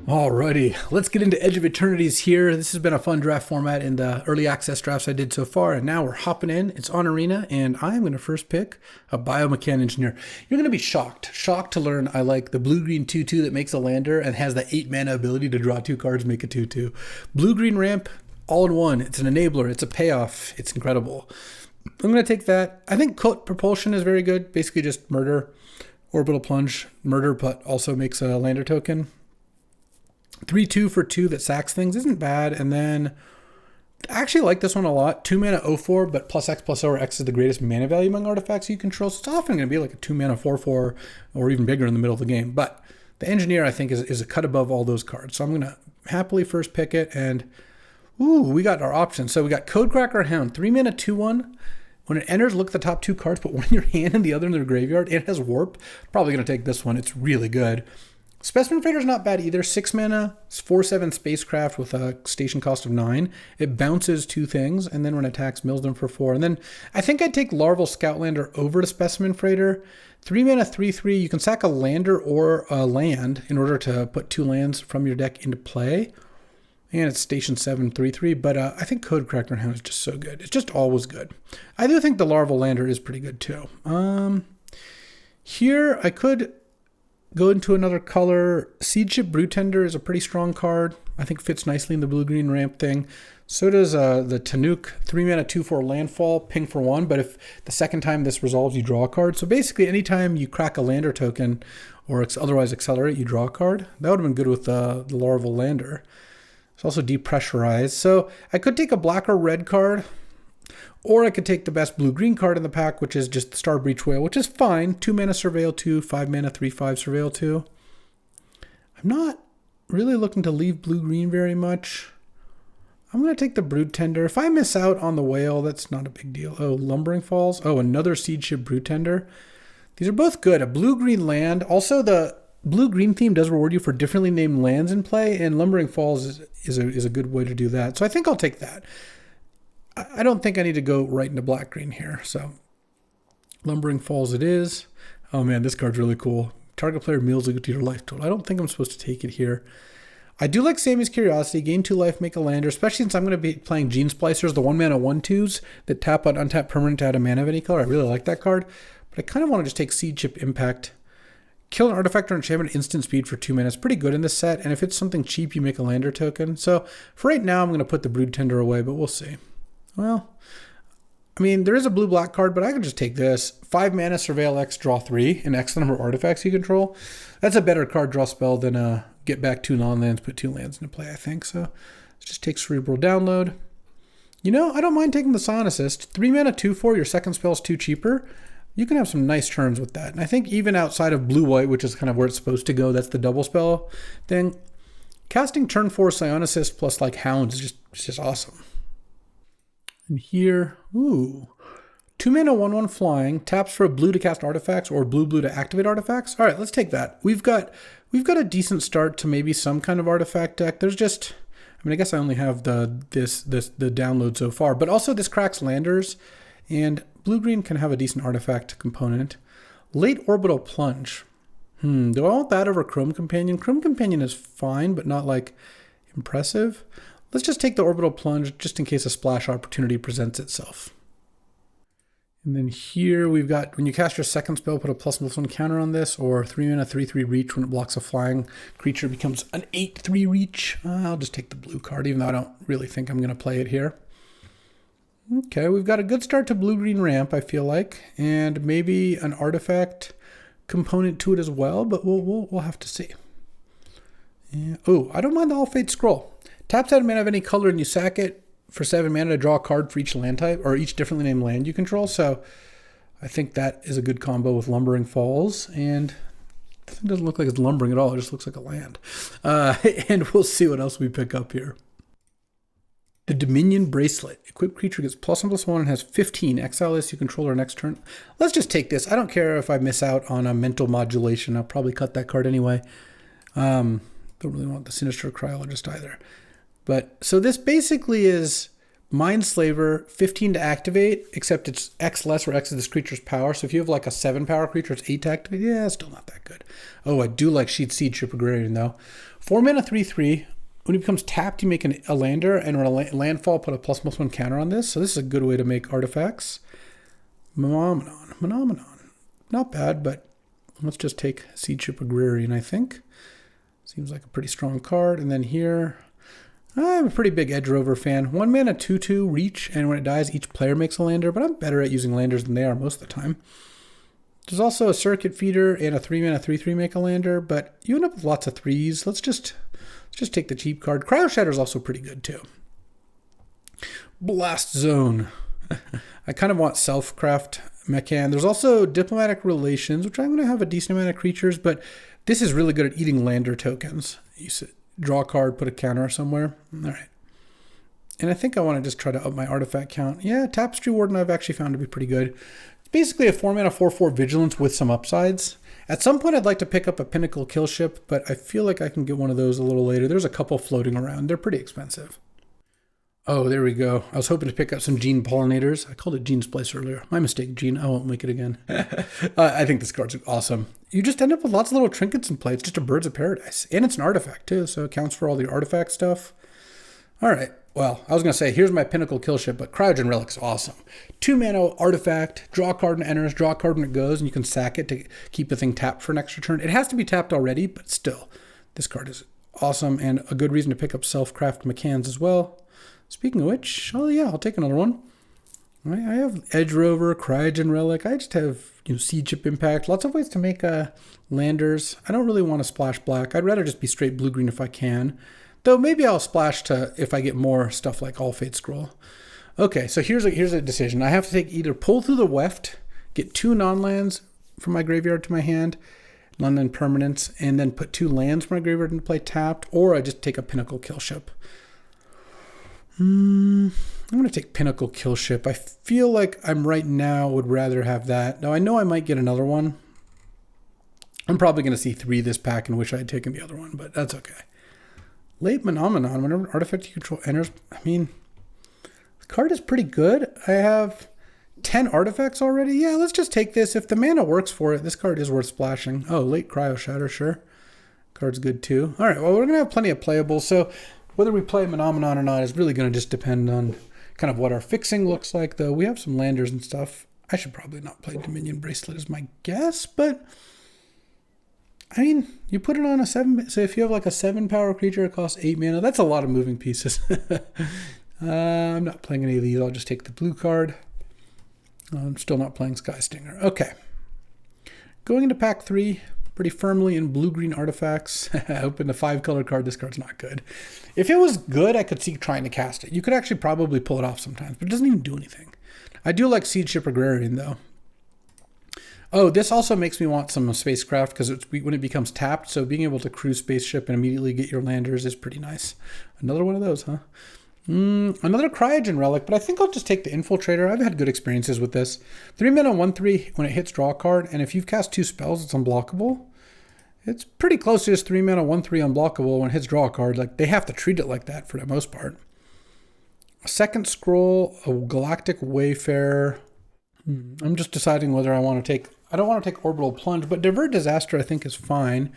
Alrighty, let's get into Edge of Eternities here. This has been a fun draft format in the early access drafts I did so far, and now we're hopping in. It's on Arena, and I'm going to first pick a Biomechan Engineer. You're going to be shocked to learn I like the blue-green 2-2 that makes a lander and has the 8 mana ability to draw 2 cards, make a 2-2. Blue-green ramp, all in one. It's an enabler, it's a payoff, it's incredible. I'm going to take that. I think Cult Propulsion is very good, basically just murder, Orbital Plunge, murder, but also makes a lander token. 3-2 for 2 that sacks things isn't bad. And then I actually like this one a lot. 2 mana 0-4, but plus X plus O, or X is the greatest mana value among artifacts you control. So it's often going to be like a 2 mana 4-4 or even bigger in the middle of the game. But the Engineer, I think, is a cut above all those cards. So I'm going to happily first pick it. And ooh, we got our options. So we got Codecracker Hound, 3 mana 2-1. When it enters, look at the top 2 cards, put one in your hand and the other in their graveyard. It has Warp. Probably going to take this one. It's really good. Specimen Freighter is not bad either. 6 mana, 4/7 spacecraft with a station cost of 9. It bounces 2 things, and then when it attacks, mills them for 4. And then I think I'd take Larval Scoutlander over to Specimen Freighter. 3 mana, 3/3. You can sack a lander or a land in order to put 2 lands from your deck into play. And it's station 7, 3/3. But I think Codecracker Hound is just so good. It's just always good. I do think the Larval Lander is pretty good too. Here I could go into another color. Siege-Ship Brewtender is a pretty strong card. I think fits nicely in the blue-green ramp thing. So does the Tanuk, 3 mana 2/4 landfall, ping for 1. But if the second time this resolves, you draw a card. So basically, anytime you crack a lander token or otherwise accelerate, you draw a card. That would have been good with the Larval Lander. It's also depressurized. So I could take a black or red card, or I could take the best blue-green card in the pack, which is just the Starbreach Whale, which is fine. 2 mana Surveil 2, 5 mana 3/5 Surveil 2. I'm not really looking to leave blue-green very much. I'm going to take the Broodtender. If I miss out on the Whale, that's not a big deal. Oh, Lumbering Falls. Oh, another Siege-Ship Broodtender. These are both good. A blue-green land. Also, the blue-green theme does reward you for differently named lands in play, and Lumbering Falls is a good way to do that. So I think I'll take that. I don't think I need to go right into black-green here. So Lumbering Falls it is. Oh man, this card's really cool. Target player mills equal to your life total. I don't think I'm supposed to take it here. I do like Sammy's Curiosity. Gain 2 life, make a lander, especially since I'm going to be playing Gene Splicers, the 1 mana 1/2s that tap on untapped permanent to add a mana of any color. I really like that card. But I kind of want to just take Siege-Ship Impact. Kill an artifact or enchantment instant speed for 2 mana. It's pretty good in this set. And if it's something cheap, you make a lander token. So for right now, I'm going to put the Broodtender away, but we'll see. Well, I mean, there is a blue-black card, but I could just take this. 5 mana, Surveil X, draw 3, and X the number of artifacts you control. That's a better card draw spell than get back 2 non-lands, put 2 lands into play, I think. So let's just take Cerebral Download. You know, I don't mind taking the Psion Assist. 3 mana, 2/4, your second spell's 2 cheaper. You can have some nice turns with that. And I think even outside of blue-white, which is kind of where it's supposed to go, that's the double spell thing. Casting turn 4 Psion Assist plus like Hounds is just awesome. And here, ooh, 2 mana 1/1 flying, taps for a blue to cast artifacts or blue to activate artifacts. All right, let's take that. We've got a decent start to maybe some kind of artifact deck. There's just, I mean, I guess I only have the download so far, but also this cracks landers, and blue-green can have a decent artifact component. Late Orbital Plunge. Do I want that over Chrome Companion? Chrome Companion is fine, but not like impressive. Let's just take the Orbital Plunge just in case a splash opportunity presents itself. And then here we've got, when you cast your second spell, put a +1/+1 counter on this, or 3 mana 3/3 reach. When it blocks a flying creature, becomes an 8/3 reach. I'll just take the blue card, even though I don't really think I'm going to play it here. Okay, we've got a good start to blue-green ramp, I feel like, and maybe an artifact component to it as well, but we'll have to see. Yeah. Oh, I don't mind the All Fate Scroll. Taps out a mana of any color and you sack it for 7 mana to draw a card for each land type, or each differently named land you control. So I think that is a good combo with Lumbering Falls. And it doesn't look like it's lumbering at all. It just looks like a land. And we'll see what else we pick up here. The Dominion Bracelet. Equipped creature gets +1/+1 and has 15. Exile this you control next turn. Let's just take this. I don't care if I miss out on a mental modulation. I'll probably cut that card anyway. Don't really want the Sinister Cryologist either. But so this basically is Mindslaver, 15 to activate, except it's X less where X is this creature's power. So if you have like a 7 power creature, it's 8 to activate. Yeah, still not that good. Oh, I do like Sheet Siege Agrarian though. 4 mana, 3/3. When it becomes tapped, you make a lander, and when a landfall, put a ++1 counter on this. So this is a good way to make artifacts. Phenomenon. Not bad, but let's just take Siege Agrarian, I think. Seems like a pretty strong card. And then here, I'm a pretty big Edge Rover fan. 1 mana, 2/2 reach, and when it dies, each player makes a lander, but I'm better at using landers than they are most of the time. There's also a Circuit Feeder and a 3 mana, 3/3 make a lander, but you end up with lots of 3s. Let's just take the cheap card. Cryo Shatter is also pretty good too. Blast Zone. I kind of want Self-Craft Mechan. There's also Diplomatic Relations, which I'm going to have a decent amount of creatures, but this is really good at eating lander tokens. You draw a card, put a counter somewhere. All right. And I think I want to just try to up my artifact count. Yeah, Tapestry Warden I've actually found to be pretty good. It's basically a 4 mana, 4/4 Vigilance with some upsides. At some point, I'd like to pick up a Pinnacle Killship, but I feel like I can get one of those a little later. There's a couple floating around. They're pretty expensive. Oh, there we go. I was hoping to pick up some Gene Pollinators. I called it Gene Splice earlier. My mistake, Gene. I won't make it again. I think this card's awesome. You just end up with lots of little trinkets in play. It's just a Birds of Paradise. And it's an artifact, too, so it counts for all the artifact stuff. All right. Well, I was going to say, here's my Pinnacle Killship, but Cryogen Relic's awesome. 2 mana artifact, draw a card and enters, draw a card when it goes, and you can sack it to keep the thing tapped for an extra turn. It has to be tapped already, but still, this card is awesome and a good reason to pick up Self-Craft Mechans as well. Speaking of which, oh yeah, I'll take another one. I have Edge Rover, Cryogen Relic. I just have Seed Chip Impact. Lots of ways to make landers. I don't really want to splash black. I'd rather just be straight blue-green if I can. Though maybe I'll splash to if I get more stuff like All Fate Scroll. Okay, so here's a decision. I have to take either pull through the weft, get 2 non-lands from my graveyard to my hand, non-land permanents, and then put 2 lands from my graveyard into play tapped, or I just take a Pinnacle Killship. I'm going to take Pinnacle Killship. I feel like I'm right now would rather have that. Now, I know I might get another one. I'm probably going to see 3 this pack and wish I had taken the other one, but that's okay. Late Phenomenon, whenever an artifact you control enters, I mean, the card is pretty good. I have 10 artifacts already. Yeah, let's just take this. If the mana works for it, this card is worth splashing. Oh, Late Cryo Shatter, sure. Card's good too. All right, well, we're going to have plenty of playables. So whether we play Phenomenon or not is really going to just depend on kind of what our fixing looks like, though. We have some landers and stuff. I should probably not play Dominion Bracelet is my guess, but I mean, you put it on a 7, so if you have like a 7 power creature, it costs 8 mana. That's a lot of moving pieces. I'm not playing any of these. I'll just take the blue card. I'm still not playing Sky Stinger. Okay. Going into pack 3, pretty firmly in blue-green artifacts. I opened a 5-color card. This card's not good. If it was good, I could see trying to cast it. You could actually probably pull it off sometimes, but it doesn't even do anything. I do like Siege Ship Agrarian, though. Oh, this also makes me want some spacecraft because when it becomes tapped, so being able to cruise spaceship and immediately get your landers is pretty nice. Another one of those, huh? Another Cryogen Relic, but I think I'll just take the Infiltrator. I've had good experiences with this. 3 mana, 1/3 when it hits draw a card, and if you've cast 2 spells, it's unblockable. It's pretty close to just 3 mana, 1/3 unblockable when it hits draw a card. Like, they have to treat it like that for the most part. A second scroll, a Galactic Wayfarer. I'm just deciding whether I want to take... I don't want to take Orbital Plunge, but Divert Disaster I think is fine.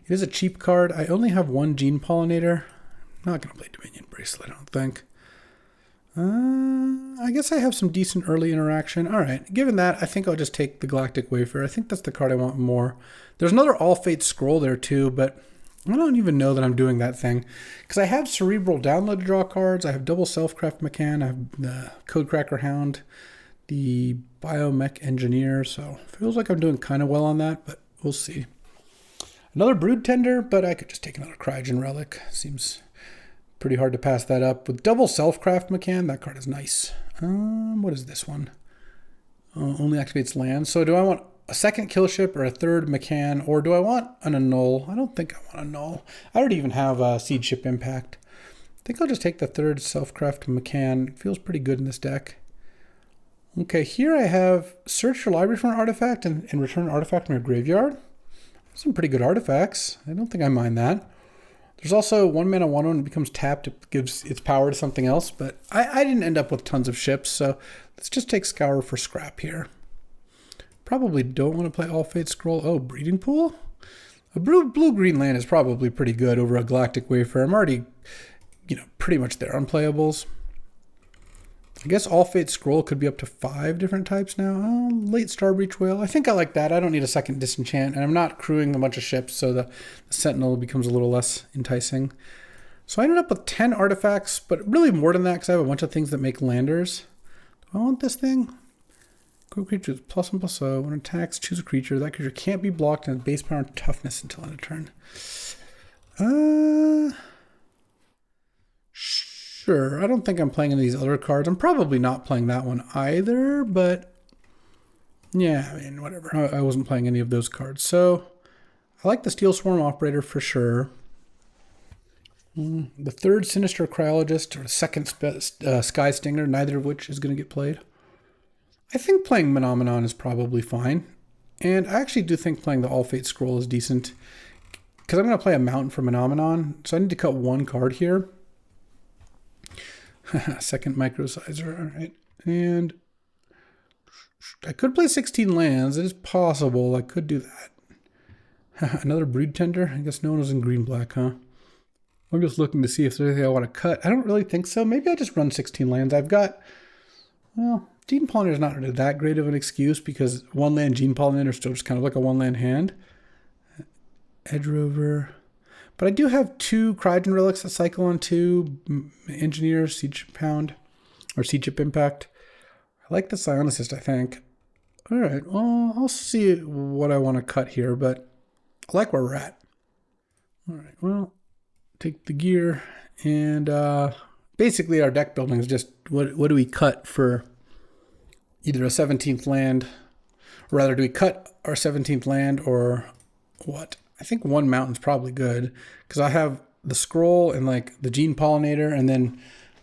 It is a cheap card. I only have 1 Gene Pollinator. I'm not going to play Dominion Bracelet, I don't think. I guess I have some decent early interaction. All right, given that, I think I'll just take the Galactic Wayfarer. I think that's the card I want more. There's another All Fate Scroll there too, but I don't even know that I'm doing that thing. Because I have Cerebral Download to draw cards. I have double Self-Craft Mechan. I have the Codecracker Hound. The Biomech Engineer, so feels like I'm doing kind of well on that, but we'll see. Another Brood Tender, but I could just take another Cryogen Relic. Seems pretty hard to pass that up. With double Self-Craft Mechan, that card is nice. What is this one? Only activates land. So do I want a second Killship or a third Mechan, or do I want an Annul? I don't think I want Annul. I already even have a Seed Ship Impact. I think I'll just take the third Self-Craft Mechan. It feels pretty good in this deck. Okay, here I have search your library for an artifact and return an artifact from your graveyard. Some pretty good artifacts. I don't think I mind that. There's also 1 mana 1/1, it becomes tapped, it gives its power to something else, but I didn't end up with tons of ships, so let's just take Scour for scrap here. Probably don't want to play All Fate Scroll. Oh, Breeding Pool? A blue-green land is probably pretty good over a Galactic Wayfarer. I'm already, pretty much there on playables. I guess All Fate Scroll could be up to 5 different types now. Oh, late Starbreach Whale. I think I like that. I don't need a second Disenchant, and I'm not crewing a bunch of ships, so the Sentinel becomes a little less enticing. So I ended up with 10 artifacts, but really more than that because I have a bunch of things that make landers. Do I want this thing? Go creature with +1/+0. When it attacks, choose a creature. That creature can't be blocked and has base power and toughness until end of turn. Sure. I don't think I'm playing any of these other cards. I'm probably not playing that one either, but yeah, I mean, whatever. I wasn't playing any of those cards. So I like the Steel Swarm Operator for sure. The third Sinister Cryologist or the second Sky Stinger, neither of which is going to get played. I think playing Menomenon is probably fine. And I actually do think playing the All Fate Scroll is decent. Because I'm going to play a Mountain for Menomenon. So I need to cut 1 card here. Second Microsizer. All right. And I could play 16 lands. It is possible. I could do that. Another Brood Tender. I guess no one was in green-black, huh? I'm just looking to see if there's anything I want to cut. I don't really think so. Maybe I just run 16 lands. I've got... Well, Gene Pollinator is not really that great of an excuse because 1-land Gene Pollinator is still just kind of like a 1-land hand. Edge Rover. But I do have 2 Cryogen Relics that cycle on 2 Engineer, Siege Pound, or Siege Chip Impact. I like the Psionicist, I think. All right, well, I'll see what I want to cut here, but I like where we're at. All right, well, take the gear, and basically our deck building is just what do we cut for either a 17th land, or rather, do we cut our 17th land or what? I think 1 mountain's probably good because I have the scroll and like the Gene Pollinator and then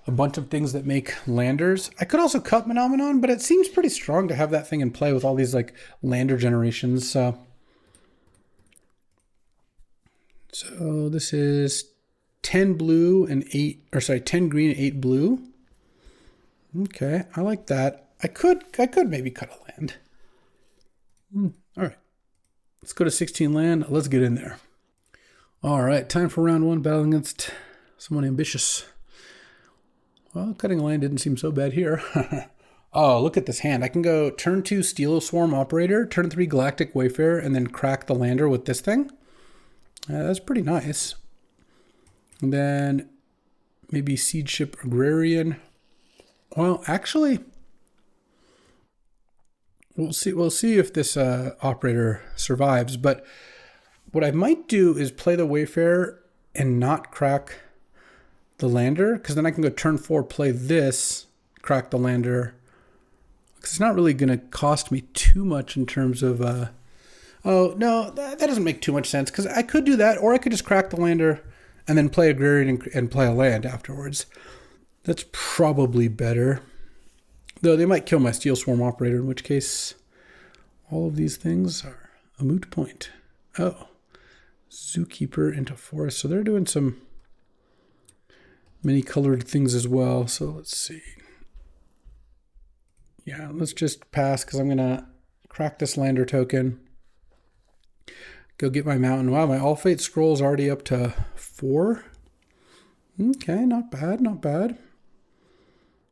a bunch of things that make landers. I could also cut Menomenon, but it seems pretty strong to have that thing in play with all these like lander generations. So this is 10 blue and 10 green and 8 blue. Okay, I like that. I could maybe cut a land. All right. Let's go to 16 land. Let's get in there. All right, time for round 1, battling against someone ambitious. Well, cutting a land didn't seem so bad here. Oh, look at this hand. I can go turn 2 Steel Swarm Operator, turn 3 Galactic Wayfarer, and then crack the lander with this thing. That's pretty nice. And then maybe Siege Ship Agrarian. Well, actually... We'll see if this operator survives, but what I might do is play the Wayfarer and not crack the lander, because then I can go turn 4, play this, crack the lander, because it's not really going to cost me too much in terms of... oh, no, that doesn't make too much sense, because I could do that, or I could just crack the lander and then play Agrarian and play a land afterwards. That's probably better. Though they might kill my Steel Swarm Operator, in which case all of these things are a moot point. Oh, Zookeeper into Forest. So they're doing some many colored things as well. So let's see. Yeah, let's just pass because I'm going to crack this lander token. Go get my mountain. Wow, my All Fate Scroll is already up to 4. Okay, not bad, not bad.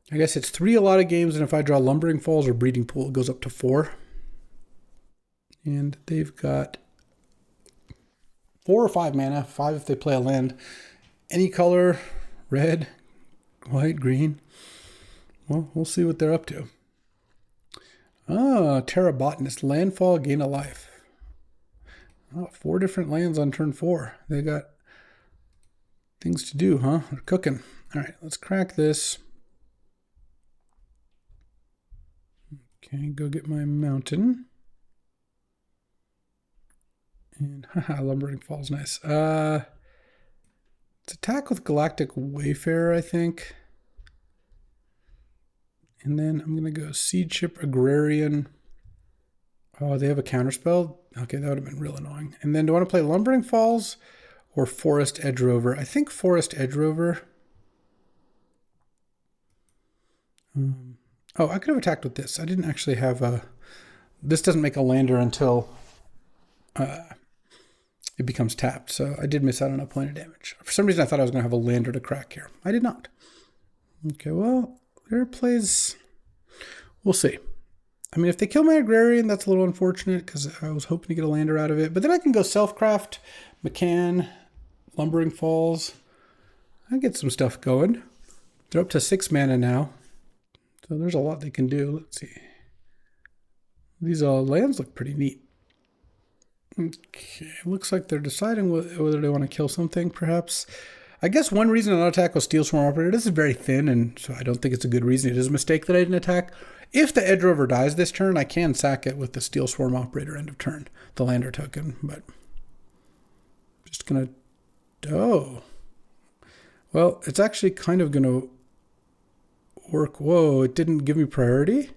I guess it's 3 a lot of games, and if I draw Lumbering Falls or Breeding Pool, it goes up to 4. And they've got 4 or 5 mana, 5 if they play a land. Any color, red, white, green. Well, we'll see what they're up to. Ah, Terra Botanist, landfall, gain a life. Oh, 4 different lands on turn 4. They got things to do, huh? They're cooking. All right, let's crack this. Okay, go get my mountain. And haha, Lumbering Falls, nice. Let's attack with Galactic Wayfarer, I think. And then I'm going to go Siege Ship Agrarian. Oh, they have a counterspell? Okay, that would have been real annoying. And then do I want to play Lumbering Falls or Forest Edge Rover. I think Forest Edge Rover. Oh, I could have attacked with this. I didn't actually have a... This doesn't make a lander until it becomes tapped. So I did miss out on a point of damage. For some reason, I thought I was going to have a lander to crack here. I did not. Okay, well, there plays... We'll see. I mean, if they kill my Agrarian, that's a little unfortunate because I was hoping to get a lander out of it. But then I can go Self-Craft, McCann, Lumbering Falls. I get some stuff going. They're up to 6 mana now. So there's a lot they can do. Let's see. These lands look pretty neat. Okay, looks like they're deciding whether they want to kill something, perhaps. I guess one reason to not attack was Steel Swarm Operator. This is very thin, and so I don't think it's a good reason. It is a mistake that I didn't attack. If the Edge Rover dies this turn, I can sack it with the Steel Swarm Operator end of turn, the lander token, but just gonna... Oh. Well, it's actually kind of gonna work. Whoa, it didn't give me priority?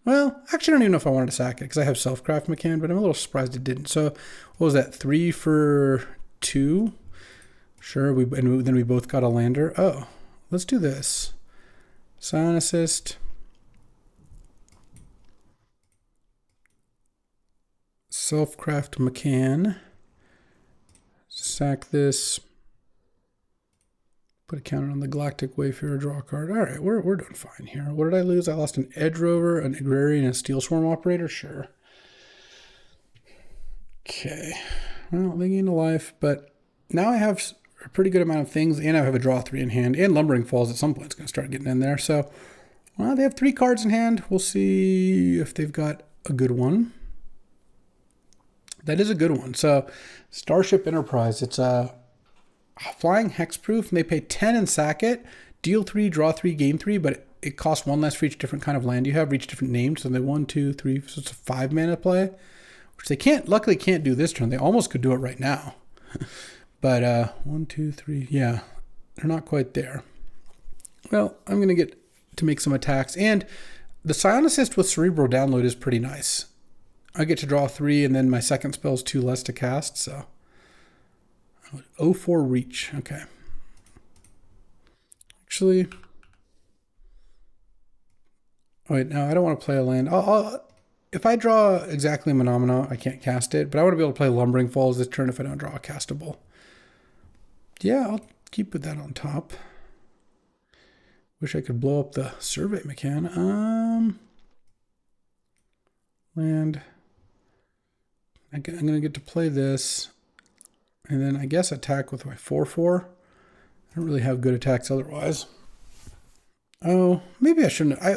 Well, actually, I don't even know if I wanted to sack it because I have Self-Craft McCann, but I'm a little surprised it didn't. So, what was that? 3 for 2? Sure, then we both got a lander. Oh, let's do this. Scion Assist. Self-Craft McCann. Sack this. Put a counter on the Galactic Wayfarer, draw a card. All right, we're doing fine here. What did I lose? I lost an Edge Rover, an Agrarian, and a Steel Swarm Operator? Sure. Okay. Well, they gained a life, but now I have a pretty good amount of things, and I have a draw 3 in hand, and Lumbering Falls at some point is going to start getting in there. So, well, they have 3 cards in hand. We'll see if they've got a good one. That is a good one. So, Starship Enterprise, it's a flying hexproof, and they pay 10 and sack it. Deal 3, draw 3, gain 3, but it costs 1 less for each different kind of land you have, each different names. So they 1, 2, 3, so it's a 5 mana play, which they luckily can't do this turn. They almost could do it right now. But 1, 2, 3, yeah, they're not quite there. Well, I'm going to get to make some attacks, and the Scion Assist with Cerebral Download is pretty nice. I get to draw 3, and then my second spell is 2 less to cast, so 04 reach. Okay. Actually, oh wait, no, I don't want to play a land. If I draw exactly Phenomena, I can't cast it, but I want to be able to play Lumbering Falls this turn if I don't draw a castable. Yeah, I'll keep with that on top. Wish I could blow up the Survey McCann. Land. I'm going to get to play this. And then I guess attack with my 4/4. I don't really have good attacks otherwise. Oh, maybe I shouldn't. I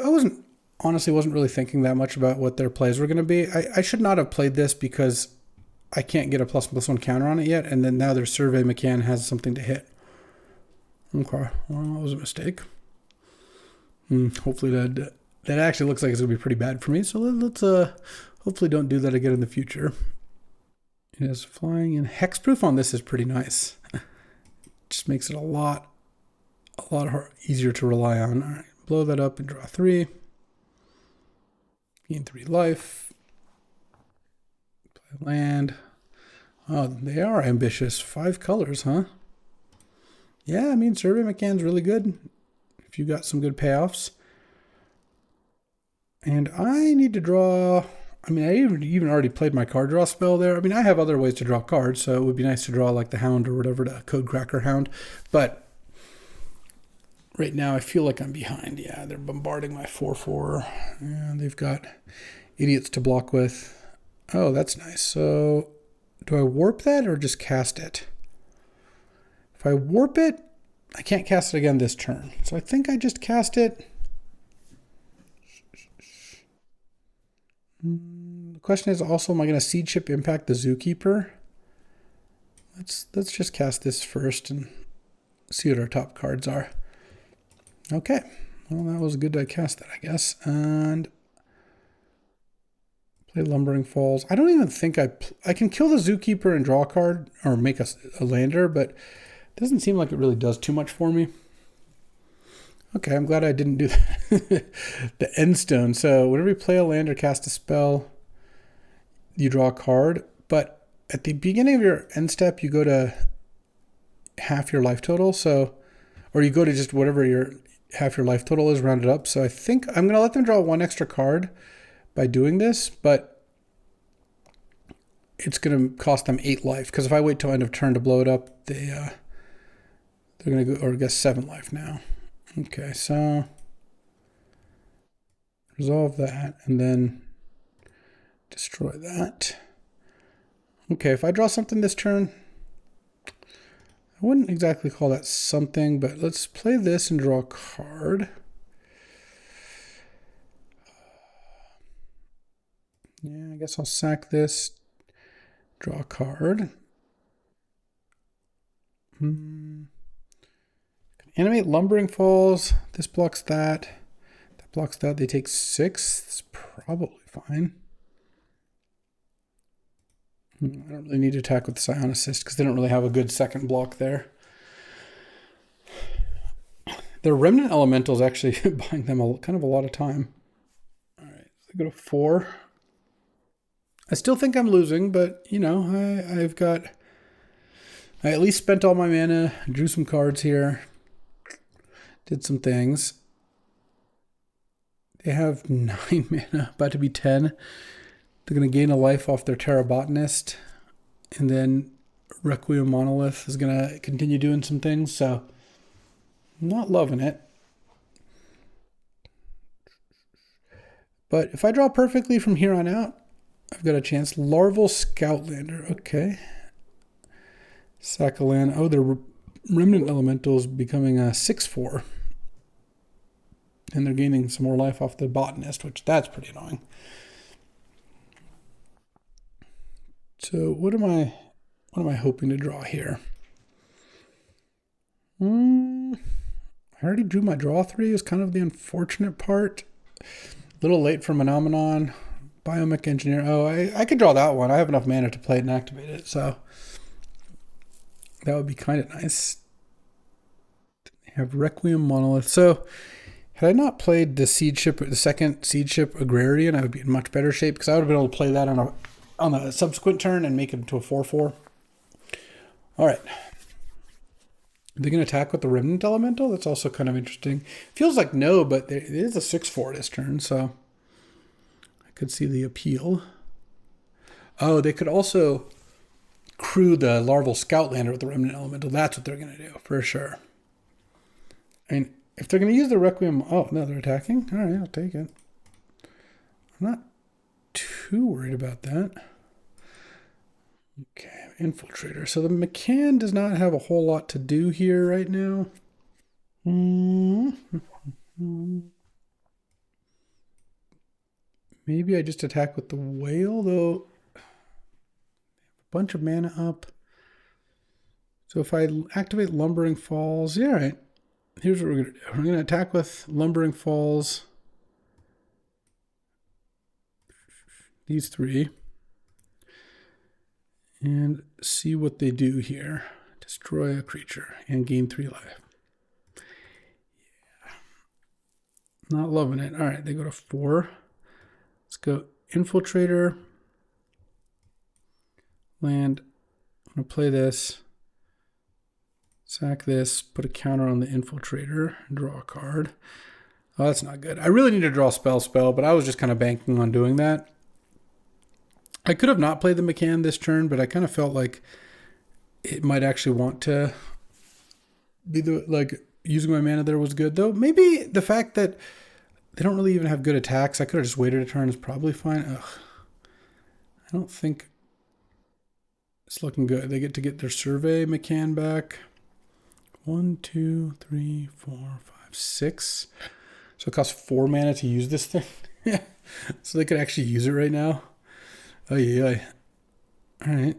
honestly wasn't really thinking that much about what their plays were going to be. I should not have played this because I can't get a ++1 counter on it yet. And then now their Survey McCann has something to hit. Okay, well, that was a mistake. Hopefully that actually looks like it's going to be pretty bad for me. So let's hopefully don't do that again in the future. It has flying, and hexproof on this is pretty nice. Just makes it a lot easier to rely on. All right, blow that up and draw 3. Gain 3 life. Play land. Oh, they are ambitious. 5 colors, huh? Yeah, I mean, Survey McCann's really good if you got some good payoffs. And I need to draw... I mean, I even already played my card draw spell there. I mean, I have other ways to draw cards, so it would be nice to draw like the Hound or whatever, the Codecracker Hound. But right now, I feel like I'm behind. Yeah, they're bombarding my 4/4. Yeah, they've got idiots to block with. Oh, that's nice. So do I warp that or just cast it? If I warp it, I can't cast it again this turn. So I think I just cast it. The question is also, am I going to Seed Ship Impact the Zookeeper? Let's just cast this first and see what our top cards are. Okay, well, that was good to cast that, I guess. And play Lumbering Falls. I don't even think I can kill the Zookeeper and draw a card or make a lander, but it doesn't seem like it really does too much for me. Okay, I'm glad I didn't do that. The Endstone. So whenever you play a land or cast a spell, you draw a card. But at the beginning of your end step, you go to half your life total. So, or you go to just whatever your half your life total is rounded up. So I think I'm going to let them draw one extra card by doing this, but it's going to cost them 8 life. Because if I wait till end of turn to blow it up, they're going to go, or I guess 7 life now. Okay, so resolve that and then destroy that. Okay, if I draw something this turn, I wouldn't exactly call that something, but let's play this and draw a card. Yeah, I guess I'll sack this, draw a card. Animate Lumbering Falls. This blocks that. That blocks that. They take 6. That's probably fine. I don't really need to attack with Scion Assist because they don't really have a good second block there. Their Remnant Elemental is actually buying them kind of a lot of time. All right, so they go to 4. I still think I'm losing, but you know, I at least spent all my mana, drew some cards here, did some things. They have 9 mana, about to be 10. They're going to gain a life off their Terra Botanist, and then Requiem Monolith is going to continue doing some things, so I'm not loving it. But if I draw perfectly from here on out, I've got a chance. Larval Scoutlander, okay. Sakalan, oh, their Remnant Elemental is becoming a 6/4. And they're gaining some more life off the Botanist, which that's pretty annoying. So what am I hoping to draw here? I already drew my draw 3 is kind of the unfortunate part. A little late for Phenomenon. Biomech Engineer. Oh, I could draw that one. I have enough mana to play it and activate it, so that would be kind of nice. I have Requiem Monolith. So had I not played the Siege Ship, the second Siege Ship Agrarian, I would be in much better shape because I would have been able to play that on a subsequent turn and make it into a 4/4. All right. They're going to attack with the Remnant Elemental. That's also kind of interesting. Feels like no, but it is a 6/4 this turn, so I could see the appeal. Oh, they could also crew the Larval Scoutlander with the Remnant Elemental. That's what they're going to do, for sure. I mean, if they're going to use the Requiem... Oh, no, they're attacking? All right, I'll take it. I'm not too worried about that. Okay, Infiltrator. So the McCann does not have a whole lot to do here right now. Maybe I just attack with the Whale, though. A bunch of mana up. So if I activate Lumbering Falls, yeah, all right. Here's what we're going to do. We're going to attack with Lumbering Falls. These 3. And see what they do here. Destroy a creature and gain 3 life. Yeah. Not loving it. All right, they go to 4. Let's go Infiltrator. Land. I'm going to play this. Sack this. Put a counter on the Infiltrator. Draw a card. Oh, that's not good. I really need to draw spell, but I was just kind of banking on doing that. I could have not played the McCann this turn, but I kind of felt like it might actually want to be using my mana there was good, though. Maybe the fact that they don't really even have good attacks, I could have just waited a turn is probably fine. Ugh. I don't think it's looking good. They get to get their Survey McCann back. 1, 2, 3, 4, 5, 6. So it costs 4 mana to use this thing. So they could actually use it right now. Oh yeah. All right.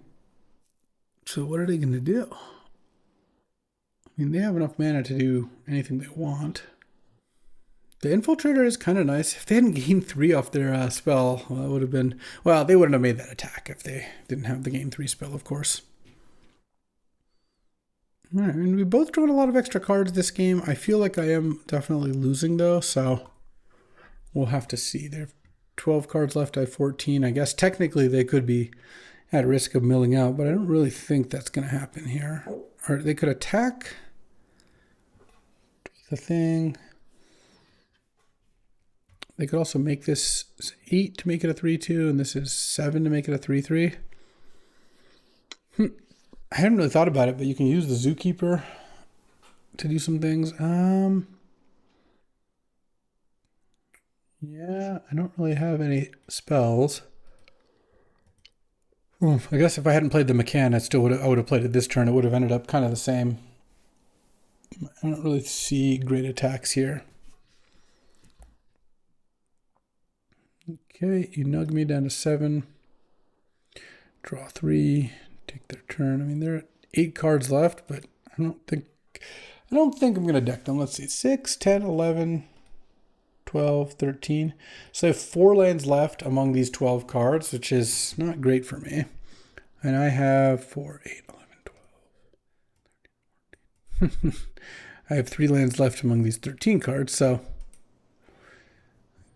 So what are they going to do? I mean, they have enough mana to do anything they want. The Infiltrator is kind of nice. If they hadn't gained 3 off their spell, well, it would have been... Well, they wouldn't have made that attack if they didn't have the gain 3 spell, of course. All right, I mean, we both drawn a lot of extra cards this game. I feel like I am definitely losing, though, so we'll have to see. There are 12 cards left. I have 14. I guess technically they could be at risk of milling out, but I don't really think that's going to happen here. Or they could attack the thing. They could also make this 8 to make it a 3-2, and this is 7 to make it a 3-3. I hadn't really thought about it, but you can use the Zookeeper to do some things. Yeah, I don't really have any spells. I guess if I hadn't played the McCann, I would have played it this turn. It would have ended up kind of the same. I don't really see great attacks here. Okay, you nug me down to 7. Draw 3. Take their turn. I mean, there are 8 cards left, but I don't think I'm going to deck them. Let's see. 6, 10, 11, 12, 13. So I have 4 lands left among these 12 cards, which is not great for me. And I have 4, 8, 11, 12. I have 3 lands left among these 13 cards, so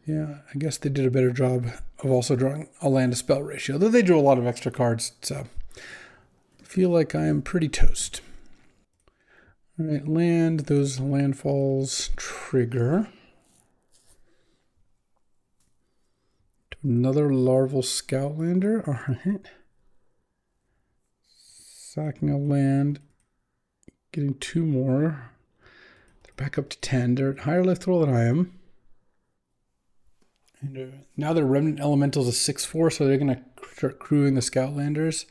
yeah, I guess they did a better job of also drawing a land to spell ratio, though they drew a lot of extra cards, so I feel like I am pretty toast. All right, land, those landfalls trigger. Another Larval Scoutlander, all right. Sacking a land, getting 2 more. They're back up to 10. They're at higher life total than I am. And now their Remnant Elemental's a 6/4, so they're going to start crewing the Scoutlanders.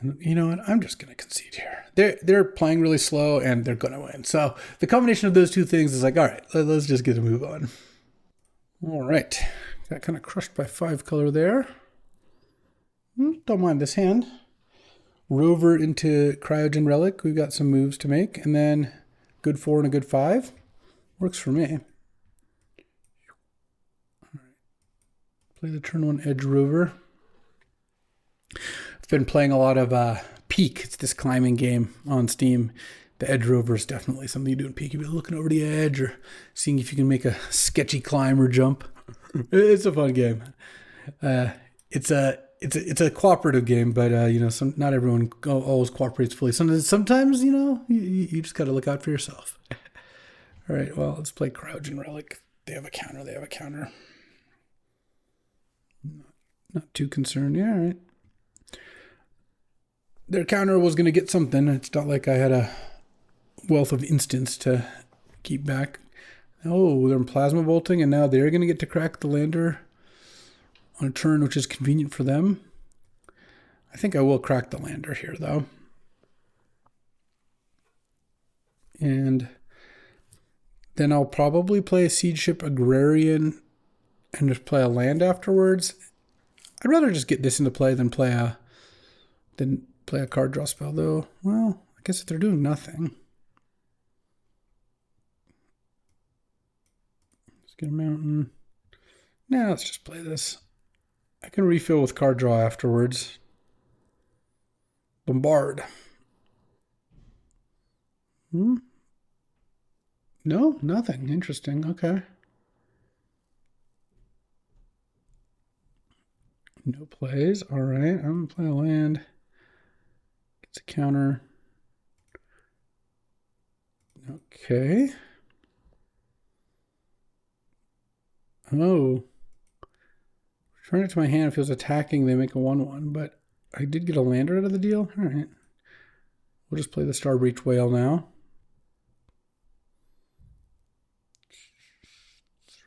And you know what? I'm just going to concede here. They're playing really slow, and they're going to win. So the combination of those two things is like, all right, let's just get a move on. All right. Got kind of crushed by 5 color there. Don't mind this hand. Rover into Cryogen Relic. We've got some moves to make. And then good 4 and a good 5. Works for me. Play the turn 1 Edge Rover. I've been playing a lot of Peak. It's this climbing game on Steam. The Edge Rover is definitely something you do in Peak. You'll be looking over the edge or seeing if you can make a sketchy climb or jump. It's a fun game. It's a cooperative game, but you know, not everyone always cooperates fully. Sometimes you know, you just got to look out for yourself. All right, well, let's play Cryogen Relic. They have a counter. Not too concerned. Yeah, all right. Their counter was going to get something. It's not like I had a wealth of instants to keep back. Oh, they're Plasma Bolting, and now they're going to get to crack the lander on a turn, which is convenient for them. I think I will crack the lander here, though. And then I'll probably play a Siege Ship Agrarian and just play a land afterwards. I'd rather just get this into play than play a card draw spell, though. Well, I guess if they're doing nothing. Let's get a mountain. Now let's just play this. I can refill with card draw afterwards. Bombard. No, nothing. Interesting. Okay. No plays. All right. I'm going to play a land. Gets a counter. Okay. Oh. Return it to my hand. If it was attacking, they make a 1/1. But I did get a lander out of the deal. All right. We'll just play the Starbreach Whale now.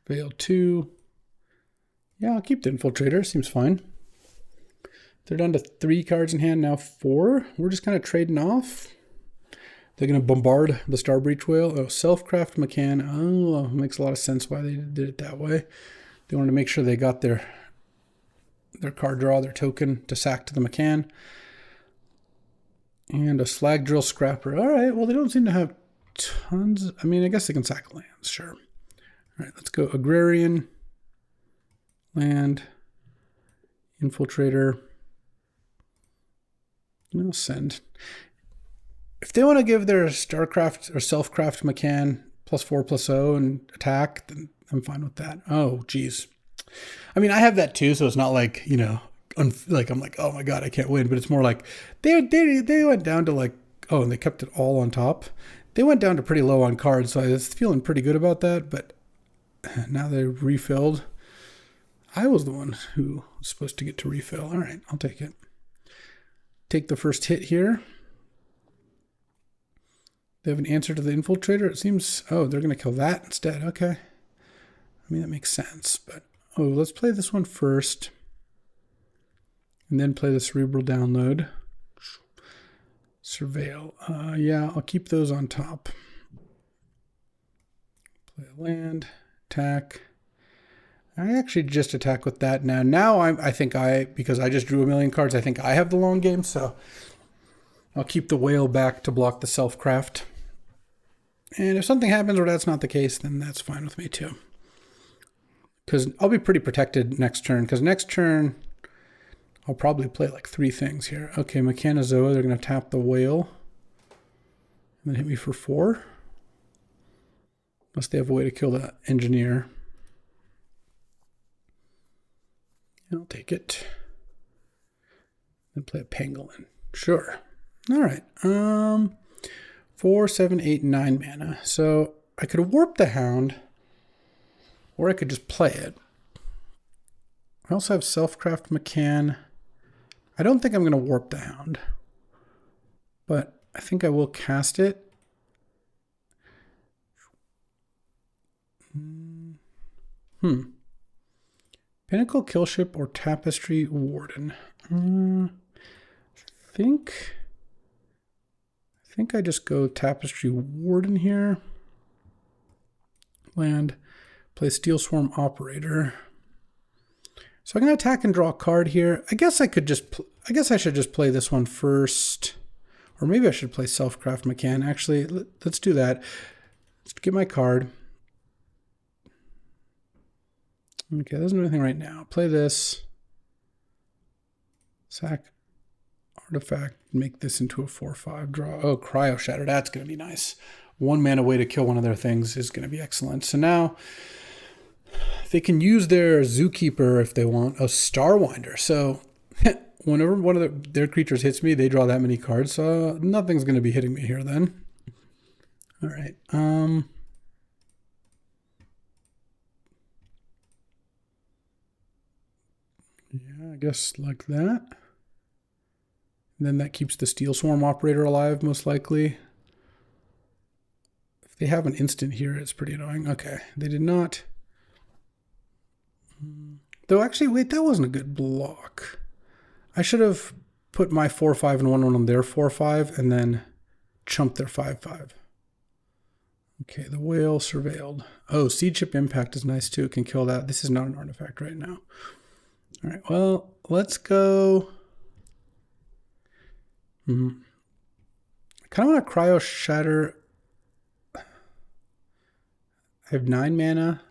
Surveil 2. Yeah, I'll keep the Infiltrator. Seems fine. They're down to 3 cards in hand, now 4. We're just kind of trading off. They're going to bombard the Starbreach Whale. Oh, Self-Craft McCann. Oh, makes a lot of sense why they did it that way. They wanted to make sure they got their card draw, their token to sack to the McCann. And a Slag Drill Scrapper. All right, well, they don't seem to have tons. I mean, I guess they can sack lands, sure. All right, let's go Agrarian. Land, Infiltrator. I'll send. If they want to give their Starcraft or Self-Craft McCann +4/+0 and attack, then I'm fine with that. Oh, geez. I mean, I have that too, so it's not like, you know, like I'm like, oh my god, I can't win. But it's more like they went down to like, oh, and they kept it all on top. They went down to pretty low on cards, so I was feeling pretty good about that. But now they're refilled. I was the one who was supposed to get to refill. All right, I'll take it. Take the first hit here. They have an answer to the infiltrator. It seems, oh, they're going to kill that instead. Okay. I mean, that makes sense. But, oh, let's play this one first. And then play the cerebral download. Surveil. Yeah, I'll keep those on top. Play a land. Attack. I actually just attack with that now. Now I think because I just drew a million cards, I think I have the long game, so I'll keep the whale back to block the self-craft. And if something happens where that's not the case, then that's fine with me too. Because I'll be pretty protected next turn, because next turn I'll probably play like 3 things here. Okay, Mechanozoa, they're going to tap the whale and then hit me for 4. Unless they have a way to kill the engineer. I'll take it. Then play a pangolin. Sure. All right. 4, 7, 8, 9 mana. So I could warp the hound, or I could just play it. I also have Self-Craft McCann. I don't think I'm going to warp the hound, but I think I will cast it. Pinnacle Killship or Tapestry Warden. I think I just go Tapestry Warden here. Land. Play Steel Swarm Operator. So I'm going to attack and draw a card here. I guess I should just play this one first. Or maybe I should play Self-Craft McCann. Actually, let's do that. Let's get my card. Okay, there's nothing right now. Play this. Sack artifact. Make this into a 4/5 draw. Oh, Cryo Shatter. That's going to be nice. 1 mana way to kill one of their things is going to be excellent. So now they can use their Zookeeper if they want. A Starwinder. So whenever one of their creatures hits me, they draw that many cards. So nothing's going to be hitting me here then. All right. Yeah, I guess like that. And then that keeps the Steel Swarm Operator alive, most likely. If they have an instant here, it's pretty annoying. Okay, they did not. Though actually, wait, that wasn't a good block. I should have put my 4/5 and 1/1 on their 4/5 and then chumped their 5/5. Okay, the whale surveilled. Oh, Seed Chip Impact is nice too. It can kill that. This is not an artifact right now. All right, well, let's go. I kind of want to Cryo Shatter. I have 9 mana.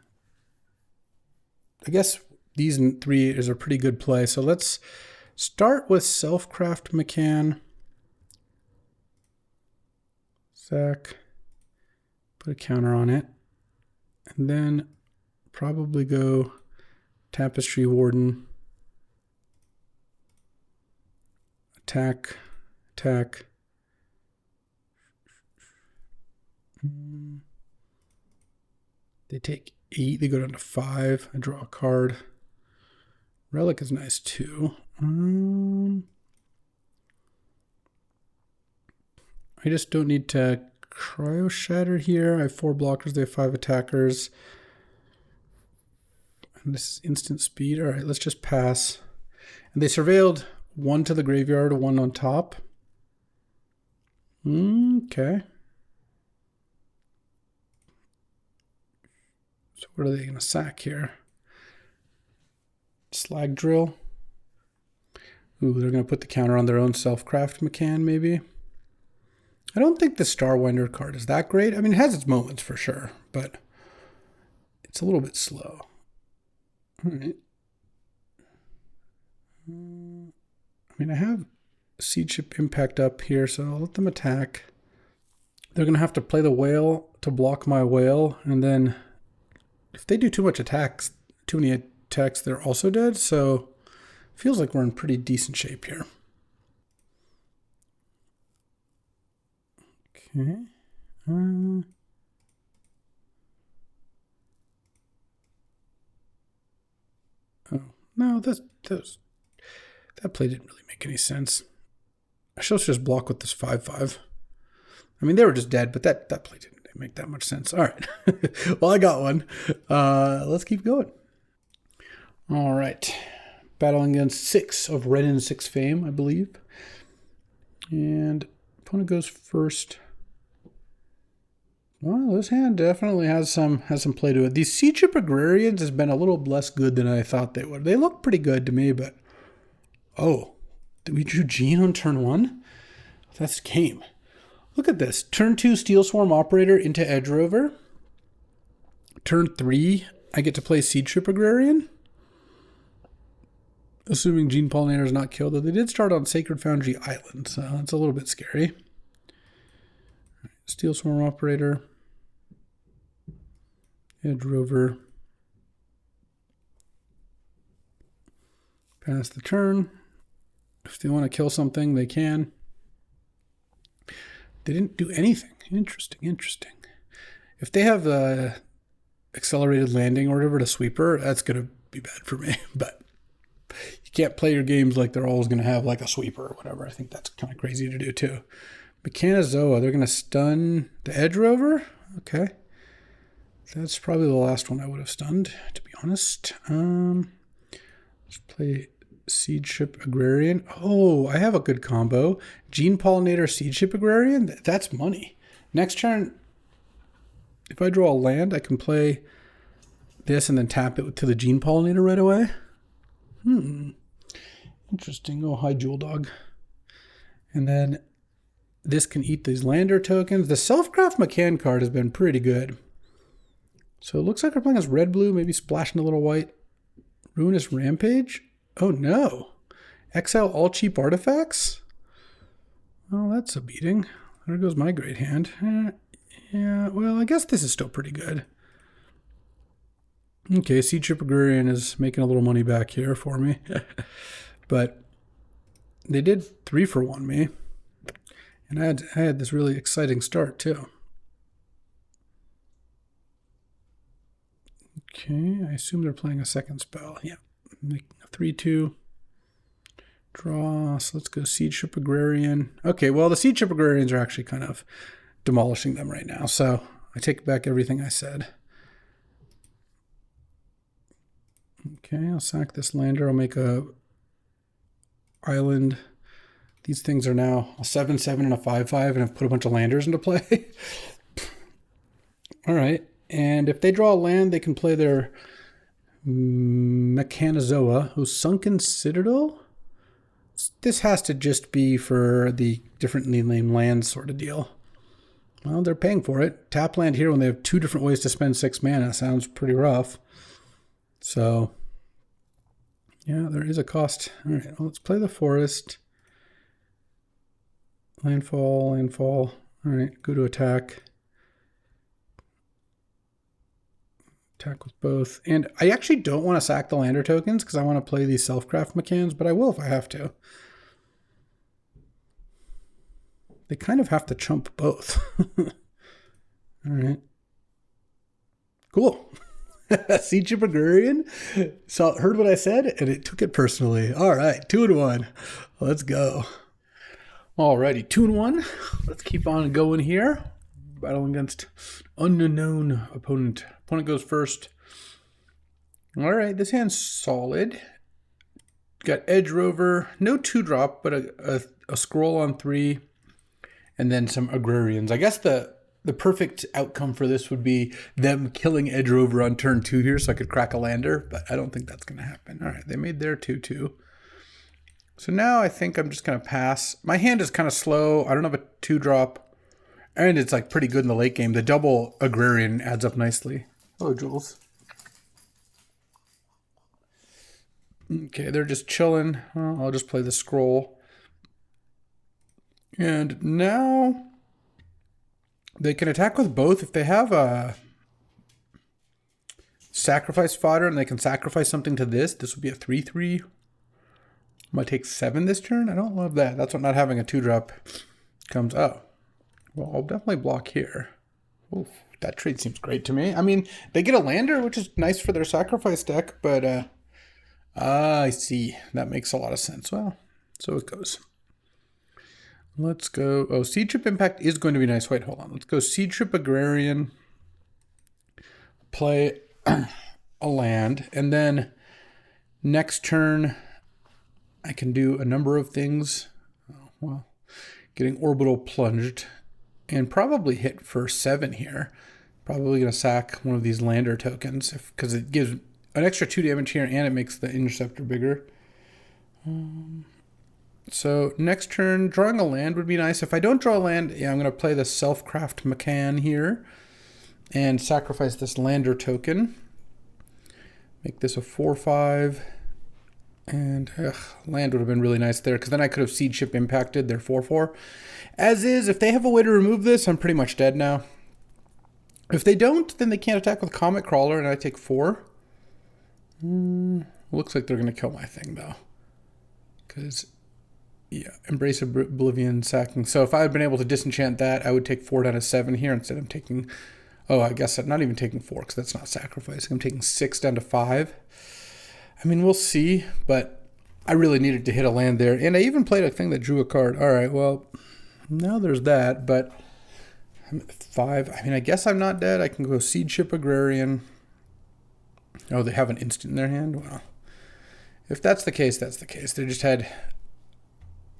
I guess these 3 is a pretty good play. So let's start with Self-Craft McCann. Sack. Put a counter on it. And then probably go Tapestry Warden. Attack. They take 8. They go down to 5. I draw a card. Relic is nice too. I just don't need to Cryo Shatter here. I have 4 blockers. They have 5 attackers. And this is instant speed. All right, let's just pass. And they surveilled 1 to the graveyard, 1 on top. Okay. So what are they going to sack here? Slag Drill. Ooh, they're going to put the counter on their own Self-Craft McCann, maybe. I don't think the Starwinder card is that great. I mean, it has its moments for sure, but it's a little bit slow. All right. I mean, I have Seed Chip Impact up here, so I'll let them attack. They're going to have to play the whale to block my whale, and then if they do too many attacks, they're also dead. So Feels like we're in pretty decent shape here. Okay. Oh, no, that play didn't really make any sense. I should just block with this 5/5. I mean, they were just dead, but that play didn't make that much sense. All right. Well, I got one. Let's keep going. All right. Battling against 6 of Red and 6 fame, I believe. And opponent goes first. Well, this hand definitely has some play to it. These Seed Ship Agrarians has been a little less good than I thought they would. They look pretty good to me, but did we drew Gene on turn 1? That's game. Look at this. Turn 2 Steel Swarm Operator into Edge Rover. Turn 3, I get to play Seed Ship Agrarian. Assuming Gene Pollinator is not killed, though they did start on Sacred Foundry Island, so that's a little bit scary. Steel Swarm Operator. Edge Rover. Pass the turn. If they want to kill something, they can. They didn't do anything. Interesting. If they have the accelerated landing or whatever to sweeper, that's going to be bad for me. But you can't play your games like they're always going to have like a sweeper or whatever. I think that's kind of crazy to do too. Mechanizoa, they're going to stun the Edge Rover. Okay. That's probably the last one I would have stunned, to be honest. Let's play Seed Ship Agrarian. Oh, I have a good combo. Gene Pollinator, Seed Ship Agrarian. That's money. Next turn, if I draw a land, I can play this and then tap it to the Gene Pollinator right away. Interesting. Oh, hi, Jewel Dog. And then this can eat these lander tokens. The Self-Craft McCann card has been pretty good. So it looks like we're playing as red-blue, maybe splashing a little white. Ruinous Rampage? Oh no. Exile all cheap artifacts? Oh, that's a beating. There goes my great hand. Yeah, well, I guess this is still pretty good. Okay, Seed Ship Agrarian is making a little money back here for me. But they did 3-for-1 me. And I had this really exciting start too. Okay, I assume they're playing a second spell. Yeah, make a 3/2. Draw, so let's go Seed Ship Agrarian. Okay, well, the Seed Ship Agrarians are actually kind of demolishing them right now, so I take back everything I said. Okay, I'll sack this lander. I'll make a island. These things are now a 7/7 and a 5/5, and I've put a bunch of landers into play. All right. And if they draw a land, they can play their Mechanizoa, who's Sunken Citadel. This has to just be for the differently named lands sort of deal. Well, they're paying for it. Tap land here when they have 2 different ways to spend 6 mana. Sounds pretty rough. So, yeah, there is a cost. All right, well, let's play the forest. Landfall. All right, go to attack. Attack with both. And I actually don't want to sack the lander tokens because I want to play these Self-Craft mechanics, but I will if I have to. They kind of have to chump both. All right. Cool. Seed Ship Agrarian. So heard what I said and it took it personally. All right, 2-1. Let's go. Alrighty, 2-1. Let's keep on going here. Battling against unknown opponent. Opponent goes first. All right, this hand's solid. Got Edge Rover, no 2-drop, but a scroll on 3, and then some Agrarians. I guess the perfect outcome for this would be them killing Edge Rover on turn 2 here, so I could crack a lander, but I don't think that's going to happen. All right, they made their 2/2. So now I think I'm just going to pass. My hand is kind of slow. I don't have a 2-drop. And it's like pretty good in the late game. The double Agrarian adds up nicely. Oh, Jules. Okay, they're just chilling. I'll just play the scroll. And now they can attack with both. If they have a sacrifice fodder and they can sacrifice something to this would be a 3/3. Might take 7 this turn. I don't love that. That's what not having a 2-drop comes. Oh, well, I'll definitely block here. Oof, that trade seems great to me. I mean, they get a lander, which is nice for their sacrifice deck, but I see. That makes a lot of sense. Well, so it goes. Let's go. Oh, Seed Trip Impact is going to be nice. Wait, hold on. Let's go Seed Trip Agrarian. Play a land, and then next turn I can do a number of things. Oh, well, getting Orbital plunged and probably hit for 7 here. Probably going to sack one of these lander tokens because it gives an extra 2 damage here and it makes the interceptor bigger. So next turn, drawing a land would be nice. If I don't draw a land, yeah, I'm going to play the Self-Craft McCann here and sacrifice this lander token. Make this a 4/5. And land would have been really nice there because then I could have Seed Ship impacted their 4/4. As is, if they have a way to remove this, I'm pretty much dead now. If they don't, then they can't attack with Comet Crawler and I take 4. Looks like they're going to kill my thing though. Because, yeah, Embrace Oblivion sacking. So if I had been able to disenchant that, I would take 4 down to 7 here instead of taking... Oh, I guess I'm not even taking 4 because that's not sacrificing. I'm taking 6 down to 5. I mean, we'll see, but I really needed to hit a land there. And I even played a thing that drew a card. All right, well, now there's that, but I'm at 5. I mean, I guess I'm not dead. I can go Seed Ship Agrarian. Oh, they have an instant in their hand? Well, if that's the case, that's the case. They just had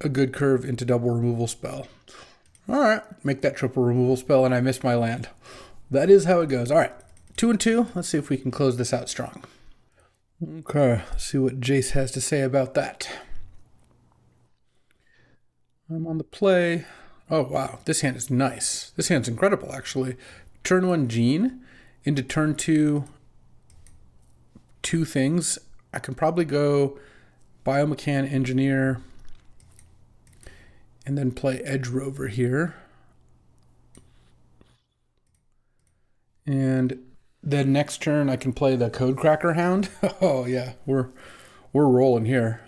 a good curve into double removal spell. All right, make that triple removal spell, and I missed my land. That is how it goes. All right, 2 and 2. Let's see if we can close this out strong. Okay, let's see what Jace has to say about that. I'm on the play. Oh, wow, this hand is nice. This hand's incredible, actually. Turn 1, Gene. Into turn 2, 2 things. I can probably go Biomechan Engineer and then play Edge Rover here. And then next turn I can play the Codecracker Hound. Oh yeah, we're rolling here.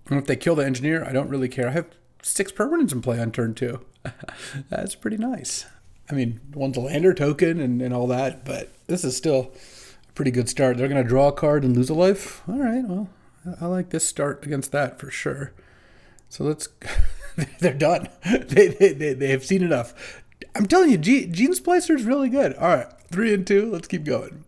And if they kill the engineer, I don't really care. I have 6 permanents in play on turn 2. That's pretty nice. I mean, one's a lander token and all that, but this is still a pretty good start. They're going to draw a card and lose a life. All right, well, I like this start against that for sure. So let's... They're done. They have seen enough. I'm telling you, Gene Splicer is really good. All right, 3 and 2. Let's keep going.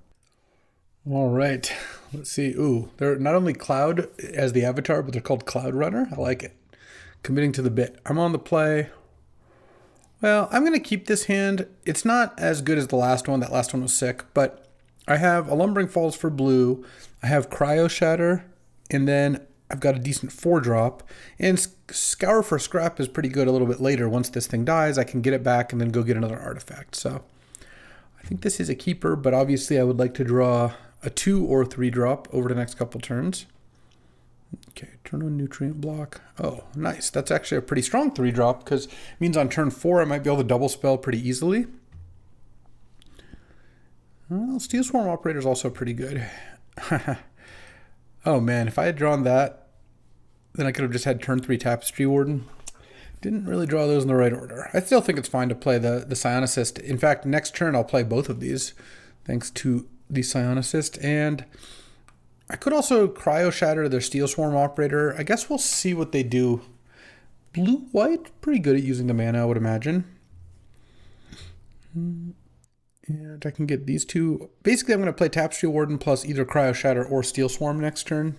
All right, let's see. Ooh, they're not only Cloud as the avatar, but they're called Cloud Runner. I like it. Committing to the bit. I'm on the play. Well, I'm going to keep this hand. It's not as good as the last one. That last one was sick, but I have a Lumbering Falls for blue. I have Cryo Shatter, and then I've got a decent 4-drop, and Scour for Scrap is pretty good a little bit later. Once this thing dies, I can get it back and then go get another artifact. So I think this is a keeper, but obviously I would like to draw a 2 or 3-drop over the next couple turns. Okay, turn on Nutrient Block. Oh, nice. That's actually a pretty strong 3-drop because it means on turn 4 I might be able to double spell pretty easily. Well, Steel Swarm Operator is also pretty good. Oh man, if I had drawn that, then I could have just had turn 3 Tapestry Warden. Didn't really draw those in the right order. I still think it's fine to play the Psionicist. In fact, next turn I'll play both of these, thanks to the Psionicist. And I could also Cryo Shatter their Steel Swarm Operator. I guess we'll see what they do. Blue-white, pretty good at using the mana, I would imagine. And I can get these 2. Basically, I'm going to play Tapestry Warden plus either Cryo Shatter or Steel Swarm next turn.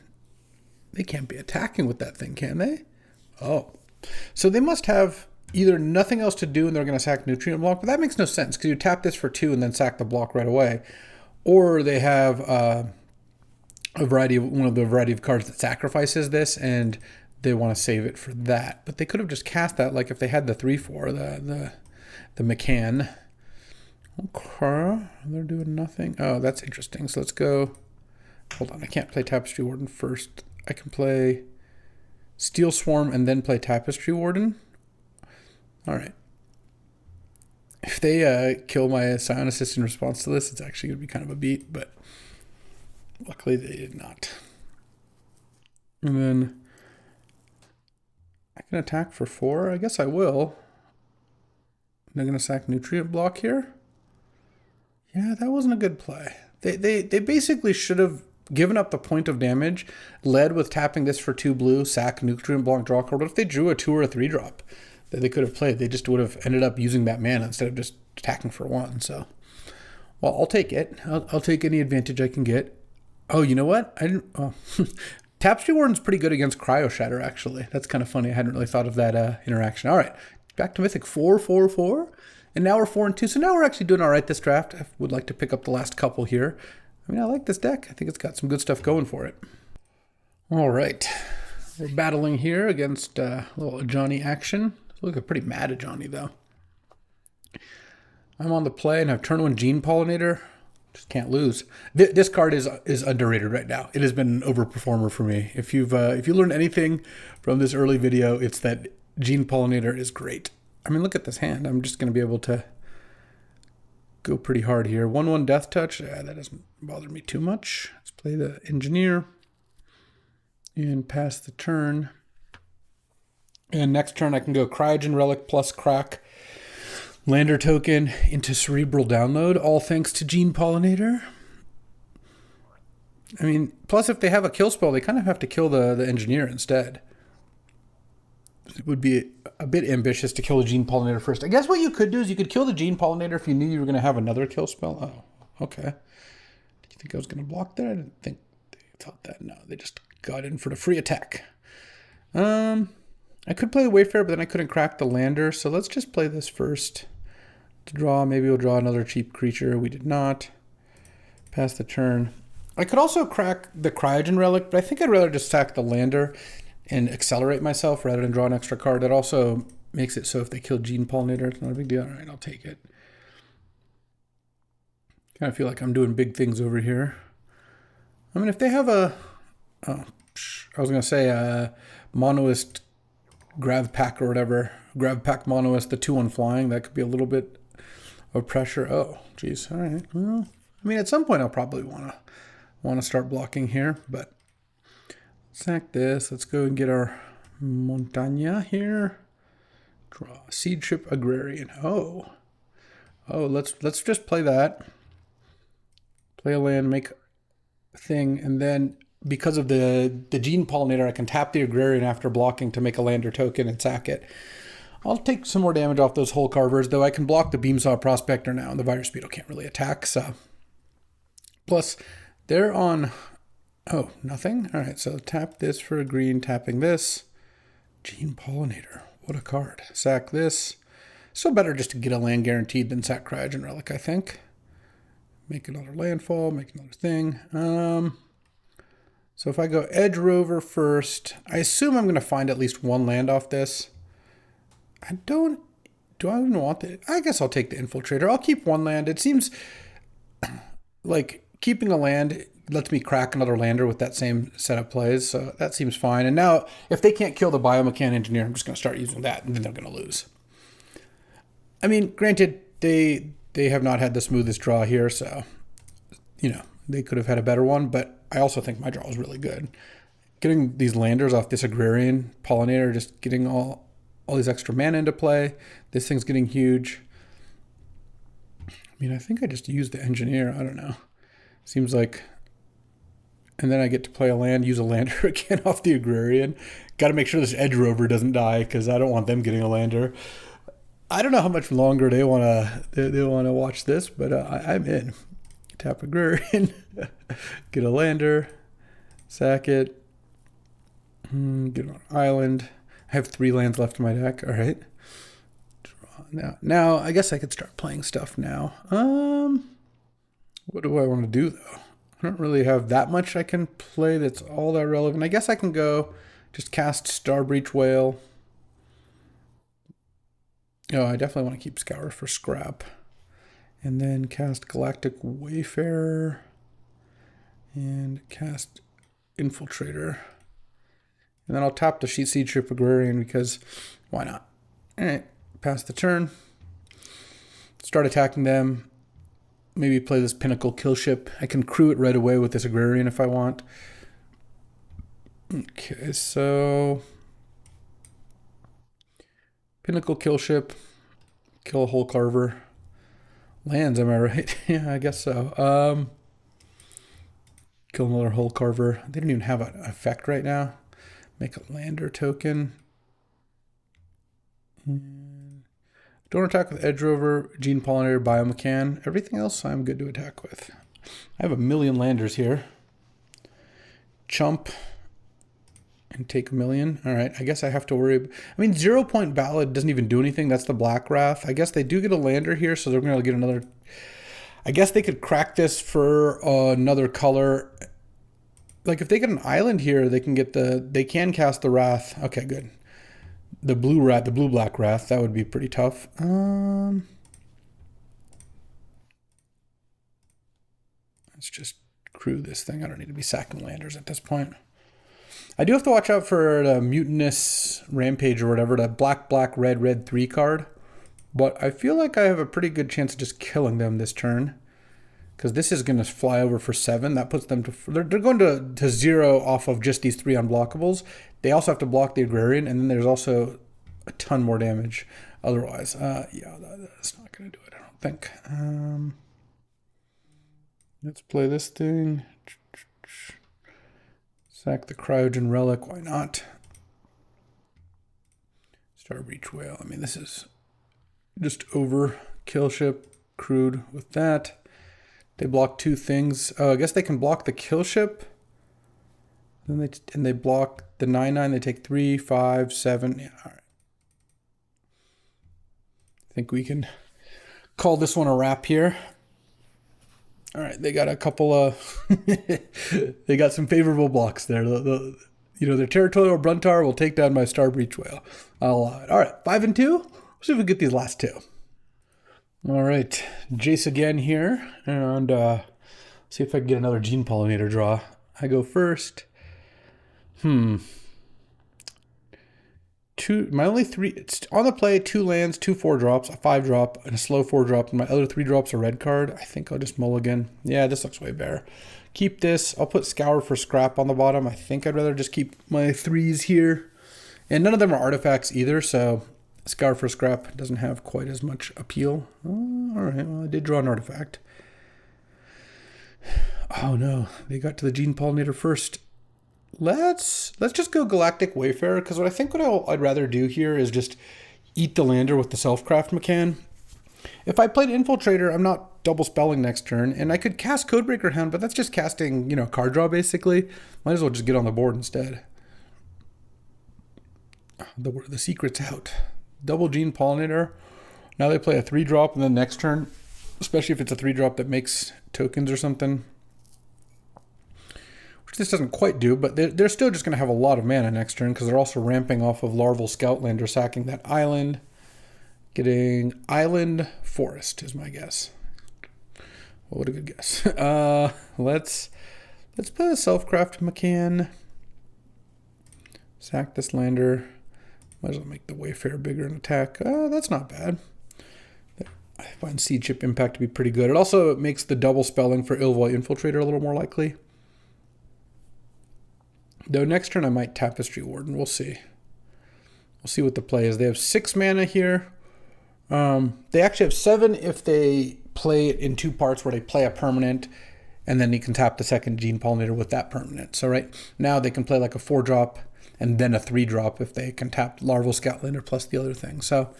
They can't be attacking with that thing, can they? Oh. So they must have either nothing else to do and they're going to sack Nutrient Block, but that makes no sense because you tap this for 2 and then sack the block right away. Or they have one of the variety of cards that sacrifices this and they want to save it for that. But they could have just cast that like if they had the 3/4, the McCann. Okay, they're doing nothing. Oh, that's interesting. So let's go. Hold on, I can't play Tapestry Warden first. I can play Steel Swarm and then play Tapestry Warden. All right. If they kill my Psionicist in response to this, it's actually going to be kind of a beat, but luckily they did not. And then Gonna attack for 4? I guess I will. They're gonna sack Nutrient Block here. Yeah, that wasn't a good play. They basically should have given up the point of damage, led with tapping this for 2 blue, sack, Nutrient Block, draw card. What if they drew a 2 or a 3 drop that they could have played? They just would have ended up using that mana instead of just attacking for 1. So, well, I'll take it. I'll take any advantage I can get. Oh, you know what? I didn't. Oh. Tapestry Warden's pretty good against Cryo Shatter, actually. That's kind of funny. I hadn't really thought of that interaction. All right, back to Mythic 4, 4, 4. And now we're 4 and 2. So now we're actually doing all right this draft. I would like to pick up the last couple here. I mean, I like this deck. I think it's got some good stuff going for it. All right. We're battling here against a little Ajani action. Looking pretty mad at Ajani, though. I'm on the play and have turn 1 Gene Pollinator. Just can't lose. This card is underrated right now. It has been an overperformer for me. If you learned anything from this early video, it's that Gene Pollinator is great. I mean, look at this hand. I'm just going to be able to go pretty hard here. 1/1 Death Touch. That doesn't bother me too much. Let's play the Engineer and pass the turn. And next turn I can go Cryogen Relic plus Crack Lander token into Cerebral Download, all thanks to Gene Pollinator. I mean, plus if they have a kill spell, they kind of have to kill the Engineer instead. It would be a bit ambitious to kill the Gene Pollinator first. I guess what you could do is you could kill the Gene Pollinator if you knew you were going to have another kill spell. Oh, okay. Did you think I was going to block there? I didn't think they thought that. No, they just got in for the free attack. I could play the Wayfarer, but then I couldn't crack the Lander. So let's just play this first. To draw, maybe we'll draw another cheap creature. We did not. Pass the turn. I could also crack the Cryogen Relic, but I think I'd rather just sack the Lander and accelerate myself rather than draw an extra card. That also makes it so if they kill Gene Pollinator, it's not a big deal. All right, I'll take it. Kind of feel like I'm doing big things over here. I mean, if they have a... Oh, I was going to say a Monoist Grav Pack or whatever. Grav Pack Monoist, the 2/1 flying. That could be a little bit of pressure. Oh, geez. All right. Well, I mean, at some point I'll probably want to start blocking here, but sack this. Let's go and get our Montaña here. Draw Seed Trip Agrarian. Oh, let's just play that. Play a land, make a thing, and then because of the Gene Pollinator, I can tap the Agrarian after blocking to make a Lander token and sack it. I'll take some more damage off those Hole Carvers, though I can block the Beamsaw Prospector now, and the Virus Beetle can't really attack, so. Plus, they're on... Oh, nothing? All right, so tap this for a green, tapping this. Gene Pollinator, what a card. Sack this. Still better just to get a land guaranteed than sack Cryogen Relic, I think. Make another landfall, make another thing. So if I go Edge Rover first, I assume I'm going to find at least one land off this. Do I even want it? I guess I'll take the Infiltrator. I'll keep one land. It seems like keeping a land lets me crack another Lander with that same set of plays, so that seems fine. And now, if they can't kill the Biomechan Engineer, I'm just going to start using that, and then they're going to lose. I mean, granted, they have not had the smoothest draw here, so, you know, they could have had a better one, but I also think my draw is really good. Getting these Landers off this Agrarian Pollinator, just getting all these extra mana into play. This thing's getting huge. I mean, I think I just used the Engineer. I don't know. Seems like... And then I get to play a land, use a Lander again off the Agrarian. Got to make sure this Edge Rover doesn't die because I don't want them getting a Lander. I don't know how much longer they want to watch this, but I'm in. Tap Agrarian, get a Lander, sack it, get an island. I have 3 lands left in my deck. All right. Draw. Now I guess I could start playing stuff now. What do I want to do though? I don't really have that much I can play that's all that relevant. I guess I can go just cast Starbreach Whale. Oh, I definitely want to keep Scour for scrap. And then cast Galactic Wayfarer. And cast Infiltrator. And then I'll tap the Seed Trip Agrarian because why not? All right, pass the turn. Start attacking them. Maybe play this Pinnacle Kill Ship. I can crew it right away with this Agrarian if I want. Okay, so... Pinnacle kill ship. Kill a Hull Carver. Lands, am I right? Yeah, I guess so. Kill another Hull Carver. They don't even have an effect right now. Make a lander token. Don't attack with Edge Rover, Gene Pollinator, Biomechan. Everything else I'm good to attack with. I have a million landers here. Chump. And take a million. All right, I guess I have to worry. I mean, 0 Point Ballad doesn't even do anything. That's the Black Wrath. I guess they do get a lander here, so they're going to get another. I guess they could crack this for another color. Like if they get an island here, they can get the. They can cast the Wrath. Okay, good. The blue Wrath, the blue Black Wrath. That would be pretty tough. Let's just crew this thing. I don't need to be sacking landers at this point. I do have to watch out for the Mutinous Rampage or whatever, the black, black, red, red 3 card. But I feel like I have a pretty good chance of just killing them this turn. Because this is going to fly over for 7. That puts them to... They're going to 0 off of just these 3 unblockables. They also have to block the Agrarian, and then there's also a ton more damage otherwise. Yeah, that's not going to do it, I don't think. Let's play this thing. Sack the Cryogen Relic, why not? Starbreach Whale, I mean, this is just over kill ship, crude with that. They block 2 things. Oh, I guess they can block the kill ship. Then they block the 9/9, they take 3, 5, 7. Yeah, all right. I think we can call this one a wrap here. All right, they got a couple of... they got some favorable blocks there. Their Territorial Bruntar will take down my Starbreach Whale. I'll allow it. All right, 5 and 2. Let's see if we get these last 2. All right, Jace again here. And see if I can get another Gene Pollinator draw. I go first. My only 3, it's on the play, 2 lands, 2 4-drops, a 5-drop, and a slow 4-drop, and my other 3 drops a red card. I think I'll just mulligan. Yeah, this looks way better. Keep this. I'll put Scour for scrap on the bottom. I think I'd rather just keep my 3s here. And none of them are artifacts either, so Scour for scrap doesn't have quite as much appeal. Oh, all right, well, I did draw an artifact. Oh no, they got to the Gene Pollinator first. Let's just go Galactic Wayfarer, because what I'd rather do here is just eat the lander with the Selfcraft Mechan. If I played Infiltrator, I'm not double spelling next turn, and I could cast Codebreaker Hound, but that's just casting, card draw basically. Might as well just get on the board instead. The secret's out. Double Gene Pollinator. Now they play a 3-drop, and then next turn, especially if it's a 3-drop that makes tokens or something. This doesn't quite do, but they're still just going to have a lot of mana next turn because they're also ramping off of Larval Scoutlander, sacking that island. Getting Island Forest is my guess. Well, what a good guess. Let's play a Selfcraft Mechan. Sack this lander. Might as well make the Wayfarer bigger and attack. That's not bad. I find Seed Chip Impact to be pretty good. It also makes the double spelling for Ilvoy Infiltrator a little more likely. Though next turn I might Tapestry Warden. We'll see. We'll see what the play is. They have 6 mana here. They actually have 7 if they play it in 2 parts where they play a permanent and then you can tap the second Gene Pollinator with that permanent. So right now they can play like a 4-drop and then a 3-drop if they can tap Larval Scoutlander plus the other thing. So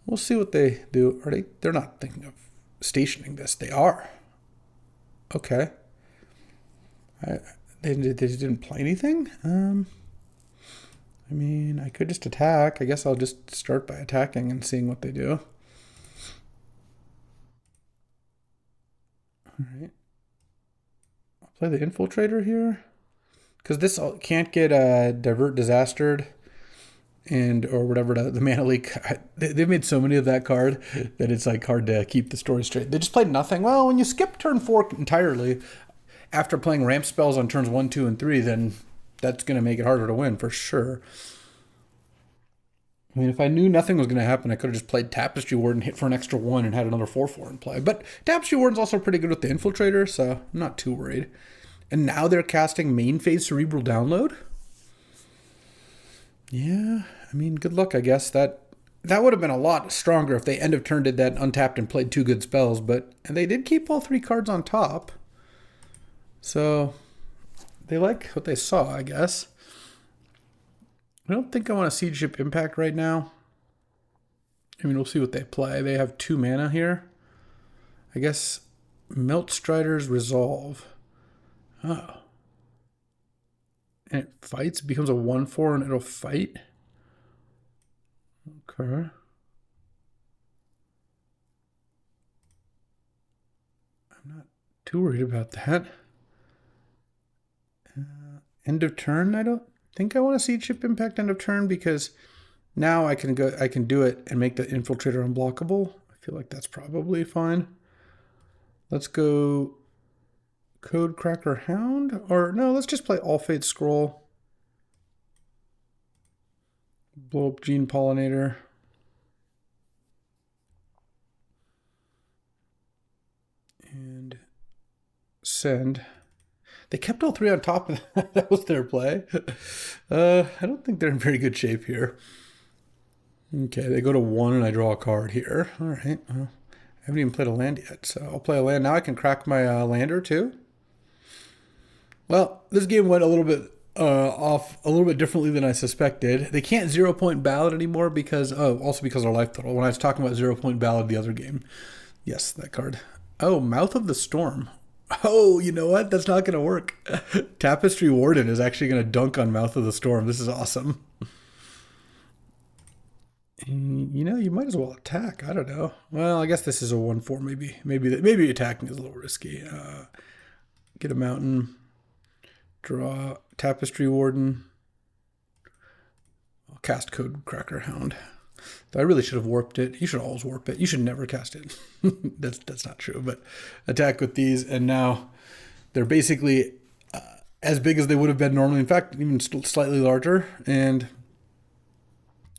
we'll see what they do. They're not thinking of stationing this. They are. Okay. They didn't play anything? I mean, I could just attack. I guess I'll just start by attacking and seeing what they do. All right. I'll play the Infiltrator here. Because this can't get Divert Disastered or whatever, the Mana Leak. They've made so many of that card that it's like hard to keep the story straight. They just played nothing. Well, when you skip turn 4 entirely, after playing ramp spells on turns 1, 2, and 3, then that's going to make it harder to win for sure. I mean, if I knew nothing was going to happen, I could have just played Tapestry Warden, hit for an extra 1, and had another 4/4 in play. But Tapestry Warden's also pretty good with the Infiltrator, so I'm not too worried. And now they're casting main phase Cerebral Download? Yeah, I mean, good luck, I guess. That That would have been a lot stronger if they end of turn did that untapped and played 2 good spells, and they did keep all 3 cards on top. So they like what they saw, I guess. I don't think I want to Siege Ship Impact right now. I mean, we'll see what they play. They have 2 mana here. I guess Melt Strider's Resolve. Oh. And it fights, it becomes a 1/4 and it'll fight. Okay. I'm not too worried about that. End of turn, I don't think I want to Siege Ship Impact end of turn because now I can do it and make the Infiltrator unblockable. I feel like that's probably fine. Let's go Codecracker Hound, or no, let's just play All-Fate Scroll. Blow up Gene Pollinator. And send. They kept all 3 on top of that. That was their play. I don't think they're in very good shape here. Okay, they go to 1 and I draw a card here. All right. Well, I haven't even played a land yet, so I'll play a land. Now I can crack my lander too. Well, this game went a little bit off a little bit differently than I suspected. They can't 0-point ballot anymore because also because of our life total. When I was talking about 0-point ballot the other game. Yes, that card. Oh, Mouth of the Storm. Oh, you know what? That's not going to work. Tapestry Warden is actually going to dunk on Mouth of the Storm. This is awesome. You know, you might as well attack. I don't know. Well, I guess this is a 1/4. Maybe attacking is a little risky. Get a mountain. Draw Tapestry Warden. I'll cast Codecracker Hound. Though I really should have warped it. You should always warp it. You should never cast it. That's not true. But attack with these, and now they're basically as big as they would have been normally. In fact, even slightly larger. And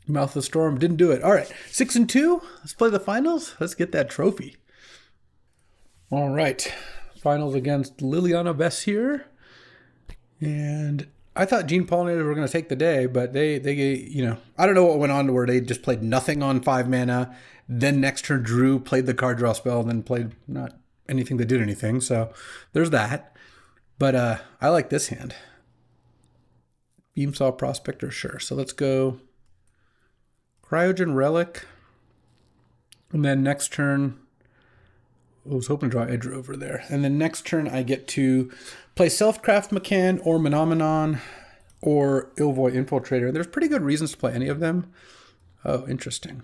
Mouth of the Storm didn't do it. All right, 6-2. Let's play the finals. Let's get that trophy. All right, finals against Liliana Vessier. And I thought Gene Pollinator were going to take the day, but they you know, I don't know what went on to where they just played nothing on 5 mana. Then next turn drew, played the card draw spell, and then played not anything that did anything. So there's that. But I like this hand. Beamsaw Prospector, sure. So let's go Cryogen Relic. And then next turn, I was hoping to draw Edge over there. And then next turn I get to play Selfcraft McCann or Menomenon or Ilvoy Infiltrator. There's pretty good reasons to play any of them. Oh, interesting.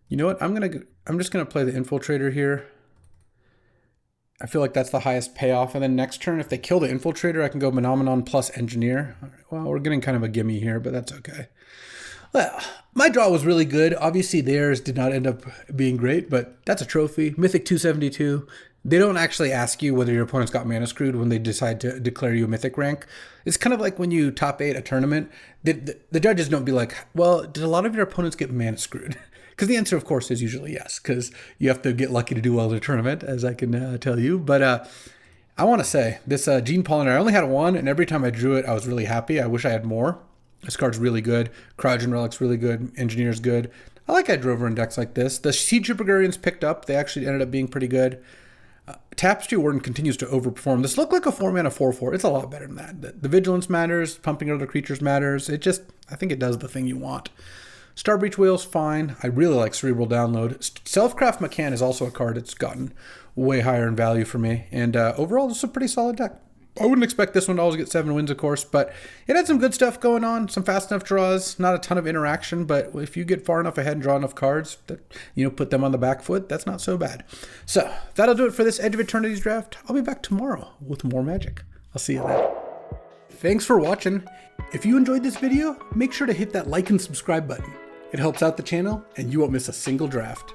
You know what? I'm just gonna play the Infiltrator here. I feel like that's the highest payoff. And then next turn, if they kill the Infiltrator, I can go Menomenon plus Engineer. All right, well, we're getting kind of a gimme here, but that's okay. Well, my draw was really good. Obviously, theirs did not end up being great, but that's a trophy. Mythic 272. They don't actually ask you whether your opponent's got mana screwed when they decide to declare you a mythic rank. It's kind of like when you top 8 a tournament. The judges don't be like, well, did a lot of your opponents get mana screwed? Because the answer, of course, is usually yes, because you have to get lucky to do well in a tournament, as I can tell you. But I want to say, this Gene Pollinator, I only had 1, and every time I drew it, I was really happy. I wish I had more. This card's really good. Cryogen Relic's really good. Engineer's good. I like Edgerover in decks like this. The Siege Hippogriffins picked up. They actually ended up being pretty good. Tapestry Warden continues to overperform. This looked like a 4-mana 4/4. It's a lot better than that. The Vigilance matters. Pumping other creatures matters. I think it does the thing you want. Starbreach Whale's fine. I really like Cerebral Download. Selfcraft McCann is also a card that's gotten way higher in value for me. And overall, this is a pretty solid deck. I wouldn't expect this one to always get 7 wins, of course, but it had some good stuff going on, some fast enough draws, not a ton of interaction, but if you get far enough ahead and draw enough cards that, you know, put them on the back foot, that's not so bad. So that'll do it for this Edge of Eternity's draft. I'll be back tomorrow with more Magic. I'll see you then. Thanks for watching. If you enjoyed this video, make sure to hit that like and subscribe button. It helps out the channel, and you won't miss a single draft.